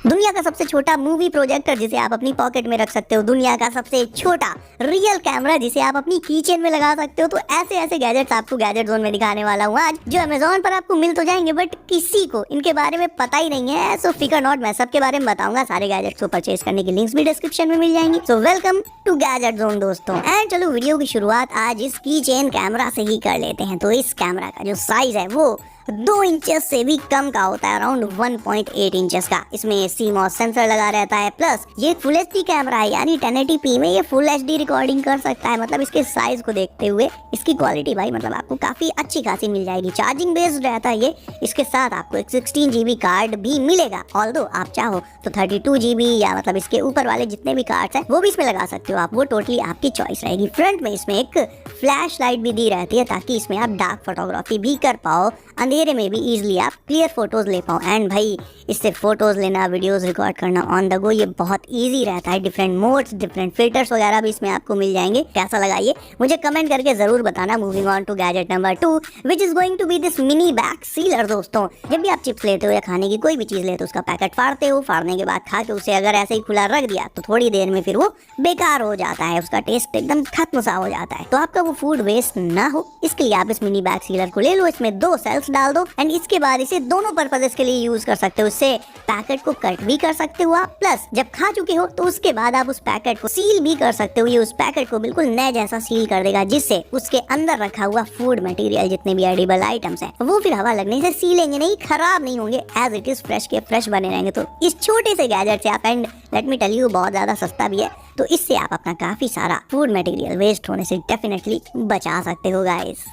दुनिया का सबसे छोटा मूवी प्रोजेक्टर जिसे आप अपनी पॉकेट में रख सकते हो, दुनिया का सबसे छोटा रियल कैमरा जिसे आप अपनी कीचेन में लगा सकते हो। तो ऐसे ऐसे गैजेट्स आपको गैजेट जोन में दिखाने वाला हूँ आज, जो अमेज़न पर आपको मिल तो जाएंगे बट किसी को इनके बारे में पता ही नहीं है। सो फिकर नॉट, मैं सबके बारे में बताऊंगा। सारे गैजेट्स को परचेज करने की लिंक्स भी डिस्क्रिप्शन में मिल जाएंगी। So welcome to gadget zone दोस्तों। एंड चलो वीडियो की शुरुआत आज इस कीचेन कैमरा से ही कर लेते हैं। तो इस कैमरा का जो साइज है वो 2 इंचेस से भी कम का होता है, अराउंड 1.8 इंचेस का। इसमें CMOS सेंसर लगा रहता है, प्लस ये फुल HD कैमरा है, यानी 1080p में ये फुल HD रिकॉर्डिंग कर सकता है। मतलब इसके साइज को देखते हुए इसकी क्वालिटी भाई मतलब आपको काफी अच्छी खासी मिल जाएगी। चार्जिंग बेस्ड रहता है ये। इसके साथ आपको एक 16 GB कार्ड भी मिलेगा। ऑल्दो आप चाहो तो 32 GB या मतलब इसके ऊपर वाले जितने भी कार्ड्स हैं वो भी इसमें लगा सकते हो आप, वो टोटली आपकी चॉइस रहेगी। फ्रंट में इसमें एक फ्लैश लाइट भी दी रहती है ताकि इसमें आप डार्क फोटोग्राफी भी कर पाओ, अंधेरे में भी इजीली आप क्लियर फोटोज ले पाओ। एंड भाई इससे फोटोज लेना, वीडियोस रिकॉर्ड करना ऑन द गो ये बहुत इजी रहता है। डिफरेंट मोड्स, डिफरेंट फिल्टर्स वगैरह भी इसमें आपको मिल जाएंगे। कैसा लगा ये मुझे कमेंट करके जरूर बताना। Moving on to gadget number 2 which is going to be this mini bag sealer. दोस्तों, जब भी आप चिप्स लेते हो या खाने की कोई भी चीज लेते हो उसका पैकेट फाड़ते हो, फाड़ने के बाद खा के उसे अगर ऐसे ही खुला रख दिया तो थोड़ी देर में फिर वो बेकार हो जाता है, उसका टेस्ट एकदम खत्म सा हो जाता है। तो आपका वो फूड वेस्ट ना हो इसके लिए आप इस मिनी बैग सीलर को ले लो। इसमें 2 सेल्स डाल दो एंड इसके बाद इसे दोनों पर्पसेस के लिए यूज कर सकते हो। इससे पैकेट को कट भी कर सकते हो आप, प्लस जब खा चुके हो तो उसके बाद आप उस पैकेट को सील भी कर सकते हो। ये उस पैकेट को बिल्कुल नए जैसा सील कर देगा, जिससे उसके अंदर रखा हुआ फूड मटेरियल जितने भी एडिबल आइटम्स हैं वो फिर हवा लगने से सीलेंगे नहीं, खराब नहीं होंगे, एज इट इज फ्रेश के फ्रेश बने रहेंगे। तो इस छोटे से गैजेट से आप, and let me tell you बहुत ज्यादा सस्ता भी है, तो इससे आप अपना काफी सारा फूड मटेरियल वेस्ट होने से डेफिनेटली बचा सकते हो गाइस।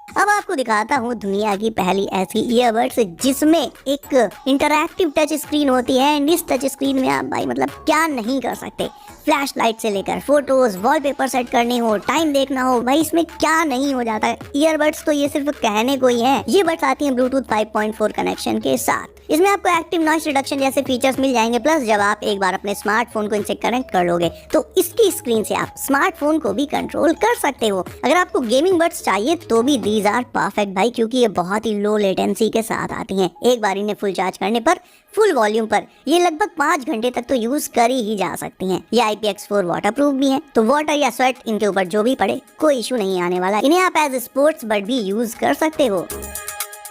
अब आपको दिखाता हूँ दुनिया की पहली ऐसी ईयरबड्स जिसमें एक इंटरैक्टिव टच स्क्रीन होती है। एंड इस टच स्क्रीन में आप भाई मतलब क्या नहीं कर सकते। फ्लैश लाइट से लेकर फोटोज, वॉलपेपर सेट करने हो, टाइम देखना हो, भाई इसमें क्या नहीं हो जाता है। ईयरबड्स तो ये सिर्फ कहने को ही है। ये बड्स आती हैं ब्लूटूथ 5.4 कनेक्शन के साथ। इसमें आपको एक्टिव नॉइस रिडक्शन जैसे फीचर्स मिल जाएंगे। प्लस जब आप एक बार अपने स्मार्टफोन को इनसे कनेक्ट कर लोगे तो इसकी स्क्रीन से आप स्मार्टफोन को भी कंट्रोल कर सकते हो। अगर आपको गेमिंग बड्स चाहिए तो भी दीज आर परफेक्ट भाई, क्योंकि ये बहुत ही लो लेटेंसी के साथ आती हैं। एक बार इन्हें फुल चार्ज करने पर, फुल वॉल्यूम पर ये लगभग 5 घंटे तक तो यूज कर ही जा सकती हैं। ये IPX4 वाटरप्रूफ भी हैं, तो वाटर या स्वेट इनके ऊपर जो भी पड़े कोई इशू नहीं आने वाला। इन्हें आप एज स्पोर्ट्स बड भी यूज कर सकते हो।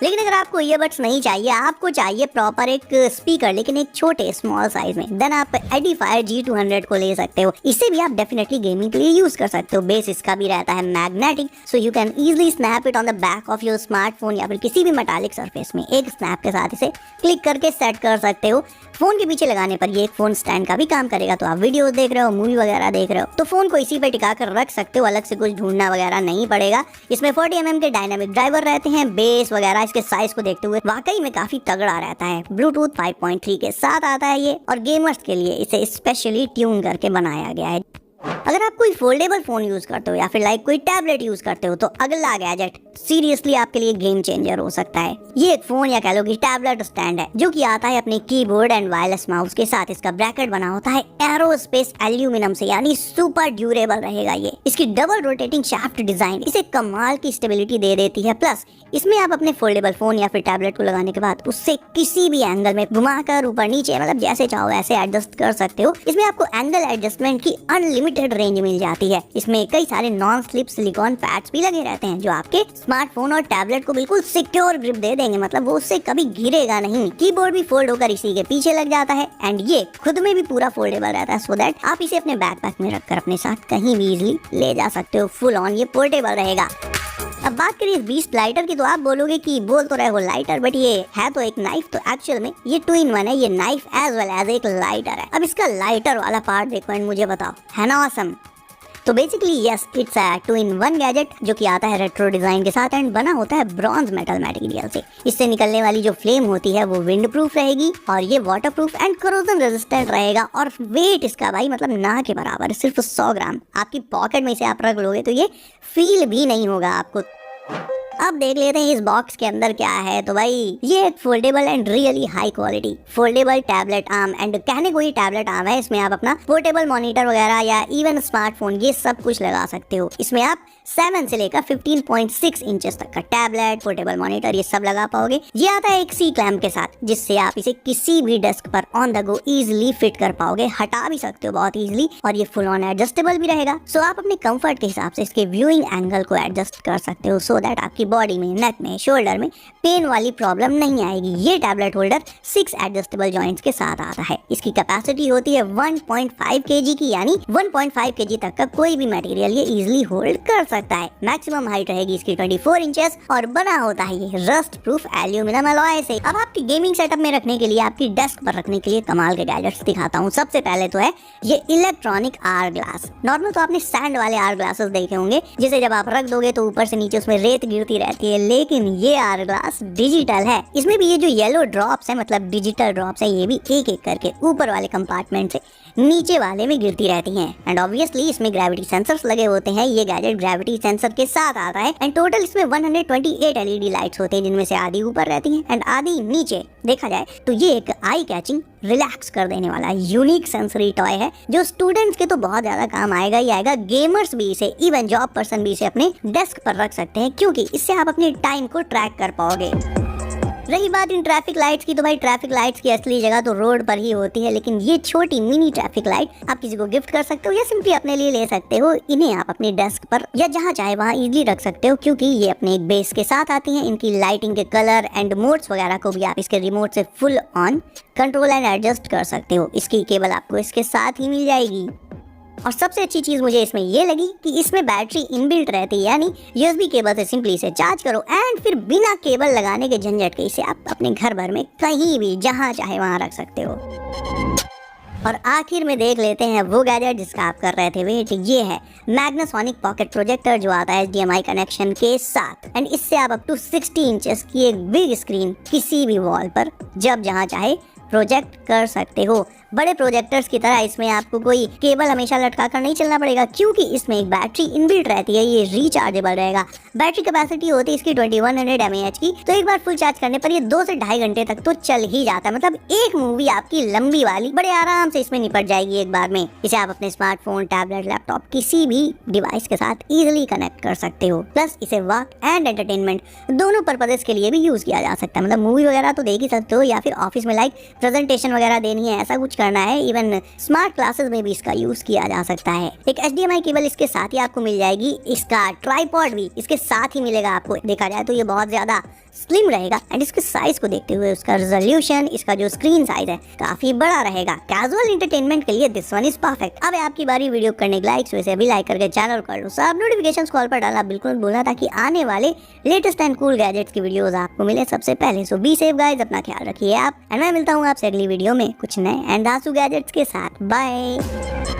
लेकिन अगर आपको ईयरबड्स नहीं चाहिए, आपको चाहिए प्रॉपर एक स्पीकर लेकिन एक छोटे स्मॉल साइज में, देन आप एडिफायर G200 को ले सकते हो। इसे भी आप डेफिनेटली गेमिंग के लिए यूज कर सकते हो। बेस इसका भी रहता है magnetic, so you can easily snap it on the back of your smartphone या फिर किसी भी मेटालिक सरफेस में। एक स्नैप के साथ इसे क्लिक करके सेट कर सकते हो। फोन के पीछे लगाने पर ये एक फोन स्टैंड का भी काम करेगा। तो आप वीडियो देख रहे हो, मूवी वगैरह देख रहे हो तो फोन को इसी पे टिका कर रख सकते हो, अलग से कुछ ढूंढना वगैरह नहीं पड़ेगा। इसमें 40 mm के डायनामिक ड्राइवर रहते हैं। बेस वगैरह इसके साइज को देखते हुए वाकई में काफी तगड़ा रहता है। ब्लूटूथ 5.3 के साथ आता है ये, और गेमर्स के लिए इसे स्पेशली ट्यून करके बनाया गया है। अगर आप कोई फोल्डेबल फोन यूज करते हो या फिर लाइक कोई टैबलेट यूज करते हो तो अगला गैजेट सीरियसली आपके लिए गेम चेंजर हो सकता है। ये एक फोन या कह लो कि टैबलेट स्टैंड है जो कि आता है अपने कीबोर्ड एंड वायरलेस माउस के साथ। इसका ब्रैकेट बना होता है एरोस्पेस एल्यूमिनियम से, यानी सुपर ड्यूरेबल रहेगा ये। इसकी डबल रोटेटिंग शाफ्ट डिजाइन इसे कमाल की स्टेबिलिटी दे देती है। प्लस इसमें आप अपने फोल्डेबल फोन या फिर टैबलेट को लगाने के बाद उससे किसी भी एंगल में घुमाकर ऊपर नीचे मतलब जैसे चाहो वैसे एडजस्ट कर सकते हो। इसमें आपको एंगल एडजस्टमेंट की अनलिमिटेड रेंज मिल जाती है। इसमें कई सारे नॉन स्लिप सिलिकॉन पैड्स भी लगे रहते हैं जो आपके स्मार्टफोन और टैबलेट को बिल्कुल सिक्योर ग्रिप दे देंगे, मतलब वो उससे कभी गिरेगा नहीं। कीबोर्ड भी फोल्ड होकर इसी के पीछे लग जाता है एंड ये खुद में भी पूरा फोल्डेबल रहता है, सो दैट आप इसे अपने बैकपैक में रखकर अपने साथ कहीं भी इजीली ले जा सकते हो। फुल ऑन ये पोर्टेबल रहेगा। अब बात करिए इस बीस्ट लाइटर की, तो आप बोलोगे कि बोल तो रहे हो लाइटर, बट ये है तो एक नाइफ। तो एक्चुअल में ये 2 in 1 है। ये नाइफ एज वेल एज एक लाइटर है। अब इसका लाइटर वाला पार्ट देखो एंड मुझे बताओ, है ना ऑसम? तो basically yes, it's a 2 in 1 gadget जो कि आता है रेट्रो डिजाइन के साथ एंड बना होता है ब्रॉन्ज मेटल मटेरियल से। इससे निकलने वाली जो फ्लेम होती है वो विंड प्रूफ रहेगी और ये water proof and corrosion resistant रहेगा। और वेट इसका भाई मतलब ना के बराबर, सिर्फ 100 ग्राम। आपकी पॉकेट में इसे आप रख लोगे तो ये फील भी नहीं होगा आपको। अब देख लेते हैं इस बॉक्स के अंदर क्या है। तो भाई ये एक foldable and really high quality foldable tablet arm, and कहने को ये टैबलेट आर्म है। इसमें आप अपना पोर्टेबल मॉनिटर वगैरह या इवन स्मार्टफोन ये सब कुछ लगा सकते हो। इसमें आप 7 से लेकर 15.6 इंचेस तक का टैबलेट, पोर्टेबल मॉनिटर ये सब लगा पाओगे। ये आता है एक सी क्लैम्प के साथ, जिससे आप इसे किसी भी डेस्क पर on the go easily fit कर पाओगे, हटा भी सकते हो बहुत इजीली, और ये फुल ऑन एडजस्टेबल भी रहेगा। सो आप अपने कंफर्ट के हिसाब से इसके व्यूइंग एंगल को एडजस्ट कर सकते हो, सो दैट आपकी बॉडी में, नेक में, शोल्डर में पेन वाली प्रॉब्लम नहीं आएगी। ये टैबलेट होल्डर 6 एडजस्टेबल जॉइंट्स के साथ आता है। इसकी कैपेसिटी होती है 1.5 kg की, यानी 1.5 kg तक का कोई भी मटेरियल ये इजीली होल्ड कर सकता है। मैक्सिमम हाइट रहेगी इसकी 24 इंचेस, और बना होता है ये रस्ट प्रूफ एल्यूमिनियम अलॉय से। अब आपकी गेमिंग सेटअप में रखने के लिए, आपकी डेस्क पर रखने के लिए कमाल के गैजेट्स दिखाता हूँ। सबसे पहले तो है ये इलेक्ट्रॉनिक आर ग्लास। नॉर्मल तो आपने सैंड वाले आर ग्लासेस देखे होंगे, जिसे जब आप रख दोगे तो ऊपर से नीचे उसमें रेत गिरती रहती है, लेकिन ये आर ग्लास डिजिटल है। इसमें भी ये जो येलो ड्रॉप्स है, मतलब डिजिटल ड्रॉप्स है, ये भी एक एक करके ऊपर वाले कंपार्टमेंट से नीचे वाले में गिरती रहती हैं। एंड ऑब्वियसली इसमें ग्रेविटी सेंसर्स लगे होते हैं। ये गैजेट ग्रेविटी सेंसर के साथ आता है। एंड टोटल इसमें 128 एलईडी लाइट्स होते हैं, जिनमें से आधी ऊपर रहती हैं एंड आधी नीचे। देखा जाए तो ये एक आई कैचिंग, रिलैक्स कर देने वाला यूनिक सेंसरी टॉय है, जो स्टूडेंट्स के तो बहुत ज्यादा काम आएगा ही आएगा। गेमर्स भी इसे, इवन जॉब पर्सन भी इसे अपने डेस्क पर रख सकते हैं, क्योंकि इससे आप अपने टाइम को ट्रैक कर पाओगे। रही बात इन ट्रैफिक लाइट्स की, तो भाई ट्रैफिक लाइट्स की असली जगह तो रोड पर ही होती है, लेकिन ये छोटी मिनी ट्रैफिक लाइट आप किसी को गिफ्ट कर सकते हो या सिंपली अपने लिए ले सकते हो। इन्हें आप अपने डेस्क पर या जहाँ चाहे वहाँ इजीली रख सकते हो, क्योंकि ये अपने एक बेस के साथ आती हैं। इनकी लाइटिंग के कलर एंड मोड्स वगैरह को भी आप इसके रिमोट से full on control and adjust कर सकते हो। इसकी केबल आपको इसके साथ ही मिल जाएगी। और सबसे अच्छी चीज मुझे इसमें ये लगी कि इसमें बैटरी इनबिल्ट रहती है, यानी यूएसबी केबल से सिंपली इसे चार्ज करो एंड फिर बिना केबल लगाने के झंझट के इसे आप अपने घर भर में कहीं भी जहां चाहे वहां रख सकते हो। और आखिर में देख लेते हैं वो गैजेट जिसका आप कर रहे थे वेट। ये है मैग्नासोनिक पॉकेट प्रोजेक्टर, जो आता है HDMI कनेक्शन के साथ। एंड इससे आप अप टू 60 इंचेस की एक बिग स्क्रीन किसी भी वॉल पर जब जहां चाहे प्रोजेक्ट कर सकते हो। बड़े प्रोजेक्टर्स की तरह इसमें आपको कोई केबल हमेशा लटका कर नहीं चलना पड़ेगा, क्योंकि इसमें एक बैटरी इनबिल्ट रहती है। ये रिचार्जेबल रहेगा। बैटरी कैपेसिटी होती है इसकी 2100 mAh की, तो एक बार फुल चार्ज करने पर ये 2 से ढाई घंटे तक तो चल ही जाता है। मतलब एक मूवी आपकी लंबी वाली बड़े आराम से इसमें निपट जाएगी एक बार में। इसे आप अपने स्मार्टफोन, टैबलेट, लैपटॉप किसी भी डिवाइस के साथ इजिली कनेक्ट कर सकते हो। प्लस इसे वर्क एंड एंटरटेनमेंट दोनों पर्पजेस के लिए भी यूज किया जा सकता है। मतलब मूवी वगैरह तो देख ही सकते हो, या फिर ऑफिस में लाइक प्रेजेंटेशन वगैरह देनी है, ऐसा कुछ करना है। इवन स्मार्ट क्लासेस में भी इसका यूज किया जा सकता है। एक HDMI केबल इसके साथ ही आपको मिल जाएगी। इसका ट्राइपॉड भी इसके साथ ही मिलेगा आपको। देखा जाए तो ये बहुत ज्यादा स्लिम रहेगा एंड इसके साइज को देखते हुए उसका रिजोल्यूशन, इसका जो स्क्रीन साइज है काफी बड़ा रहेगा। कैजुअल एंटरटेनमेंट के लिए दिस वन इज परफेक्ट। अब आपकी बारी वीडियो करने के लाइक, वैसे अभी लाइक करके चैनल कर लो। सब नोटिफिकेशंस कॉल पर डालना बिल्कुल भूलना, ताकि आने वाले लेटेस्ट एंड कूल गैजेट्स की वीडियोस आपको मिले सबसे पहले। सो बी सेफ गाइस, अपना ख्याल रखिए आप, एंड मैं मिलता हूँ आपसे अगली वीडियो में कुछ नए एंड धांसू गैजेट्स के साथ। बाय।